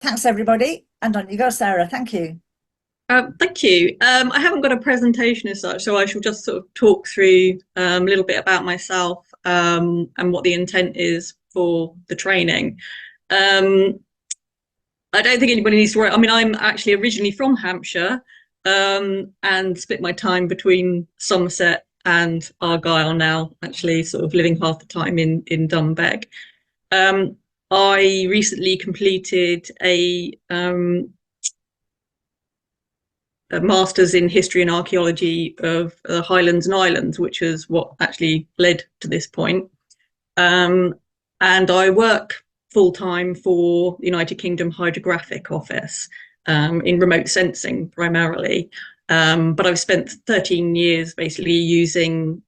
Thanks, everybody. And on you go, Sarah. Thank you. Thank you. I haven't got a presentation as such, so I shall just sort of talk through a little bit about myself and what the intent is for the training. I don't think anybody needs to worry. I mean, I'm actually originally from Hampshire and split my time between Somerset and Argyll now, actually sort of living half the time in Dunbeck. I recently completed a master's in history and archaeology of the Highlands and Islands, which is what actually led to this point. And I work full time for the United Kingdom Hydrographic Office in remote sensing primarily. But I've spent 13 years basically using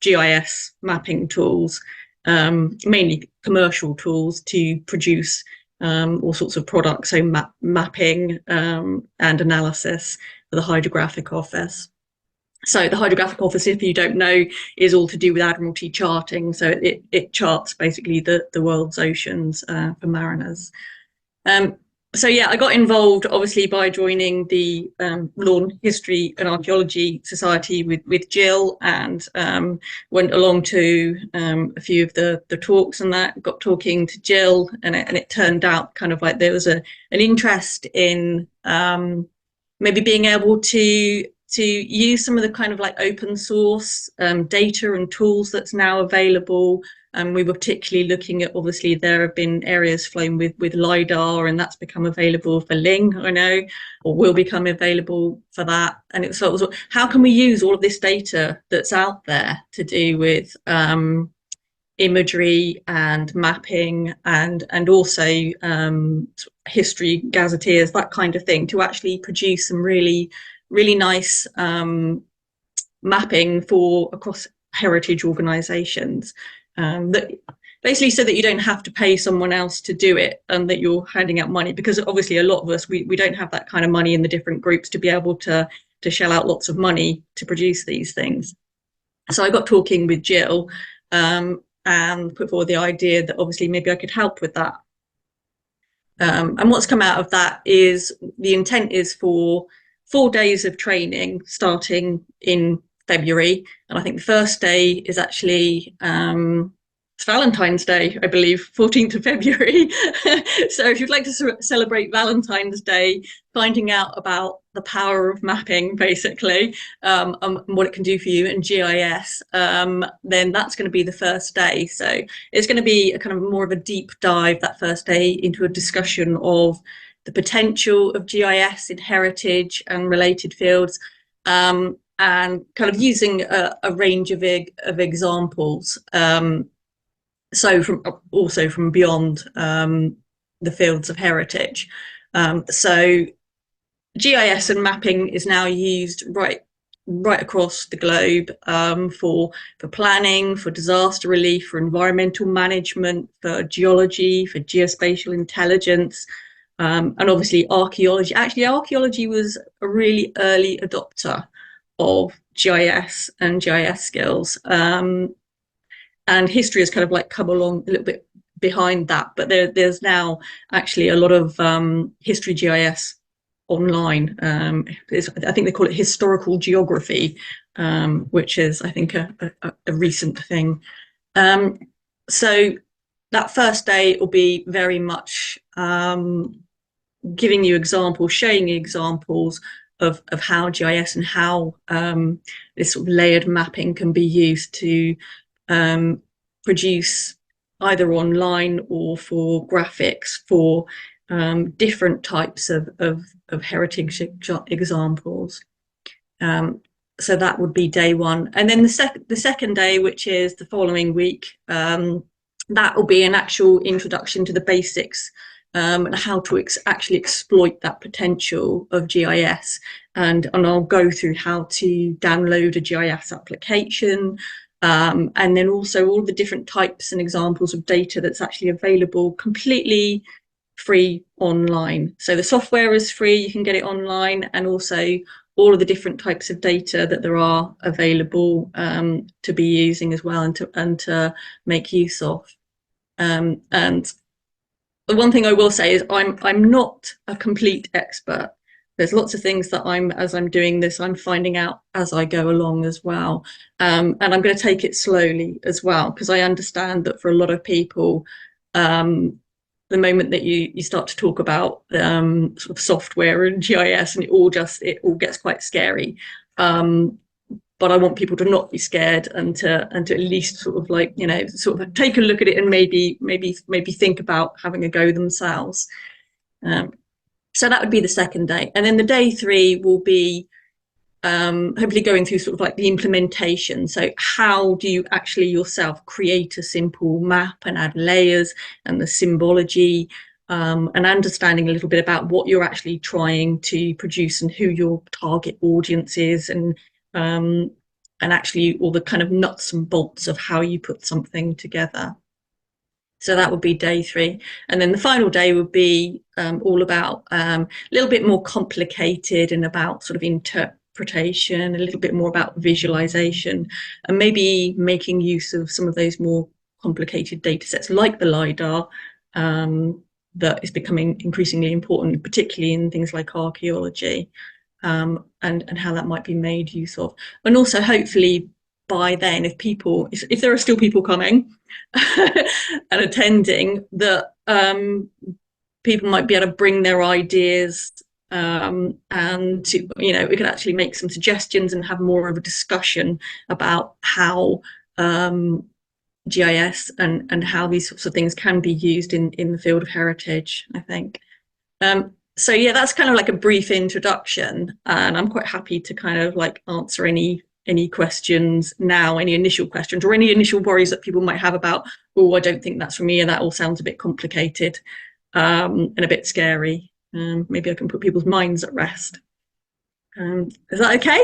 GIS mapping tools, mainly commercial tools, to produce all sorts of products, so mapping and analysis for the Hydrographic Office. So the Hydrographic Office, if you don't know, is all to do with Admiralty charting. So it charts basically the world's oceans for mariners. So yeah, I got involved obviously by joining the Lawn History and Archaeology Society with Jill, and went along to a few of the talks and that. Got talking to Jill, and it turned out kind of like there was an interest in maybe being able to use some of the kind of like open source data and tools that's now available. And we were particularly looking at, obviously, there have been areas flown with LiDAR, and that's become available for Ling, I know, or will become available for that. And it was, how can we use all of this data that's out there to do with imagery and mapping and also history gazetteers, that kind of thing, to actually produce some really nice mapping for across heritage organisations. That basically, so that you don't have to pay someone else to do it, and that you're handing out money, because obviously a lot of us, we don't have that kind of money in the different groups to be able to shell out lots of money to produce these things. So I got talking with Jill and put forward the idea that obviously maybe I could help with that. And what's come out of that is the intent is for 4 days of training starting in February, and I think the first day is actually it's Valentine's Day, I believe, 14th of February. So if you'd like to celebrate Valentine's Day, finding out about the power of mapping, basically, and what it can do for you in GIS, then that's going to be the first day. So it's going to be a kind of more of a deep dive that first day into a discussion of the potential of GIS in heritage and related fields, and kind of using a range of examples. So from beyond the fields of heritage. So GIS and mapping is now used right across the globe for planning, for disaster relief, for environmental management, for geology, for geospatial intelligence, and obviously archaeology. Actually, archaeology was a really early adopter of GIS and GIS skills, and history has kind of like come along a little bit behind that, but there's now actually a lot of history GIS online. I think they call it historical geography, which is, I think, a recent thing. So that first day will be very much giving you examples, showing you examples of how GIS and how this sort of layered mapping can be used to produce either online or for graphics for different types of heritage examples. So that would be day one. And then the second day, which is the following week, that will be an actual introduction to the basics and how to actually exploit that potential of GIS. And I'll go through how to download a GIS application, and then also all the different types and examples of data that's actually available completely free online. So the software is free, you can get it online, and also all of the different types of data that there are available to be using as well, and to make use of. And The one thing I will say is I'm not a complete expert. There's lots of things that as I'm doing this, I'm finding out as I go along as well. And I'm going to take it slowly as well, because I understand that for a lot of people, the moment that you start to talk about sort of software and GIS, and it all gets quite scary. But I want people to not be scared, and to at least sort of like, sort of take a look at it and maybe think about having a go themselves. So that would be the second day. And then the day 3 will be hopefully going through sort of like the implementation. So how do you actually yourself create a simple map and add layers and the symbology, and understanding a little bit about what you're actually trying to produce and who your target audience is, and actually all the kind of nuts and bolts of how you put something together. So that would be day 3. And then the final day would be all about a little bit more complicated, and about sort of interpretation, a little bit more about visualization, and maybe making use of some of those more complicated data sets like the LiDAR, that is becoming increasingly important, particularly in things like archaeology, and how that might be made use of. And also hopefully by then, if there are still people coming and attending, that people might be able to bring their ideas, and we could actually make some suggestions and have more of a discussion about how GIS and how these sorts of things can be used in the field of heritage, I think. So yeah, that's kind of like a brief introduction, and I'm quite happy to kind of like answer any questions now, any initial questions or any initial worries that people might have about, oh, I don't think that's for me, and that all sounds a bit complicated, and a bit scary. Maybe I can put people's minds at rest. Is that okay?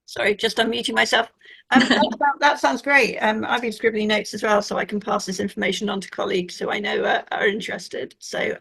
Sorry, just unmuting myself. That sounds great. I've been scribbling notes as well, so I can pass this information on to colleagues who I know are interested. So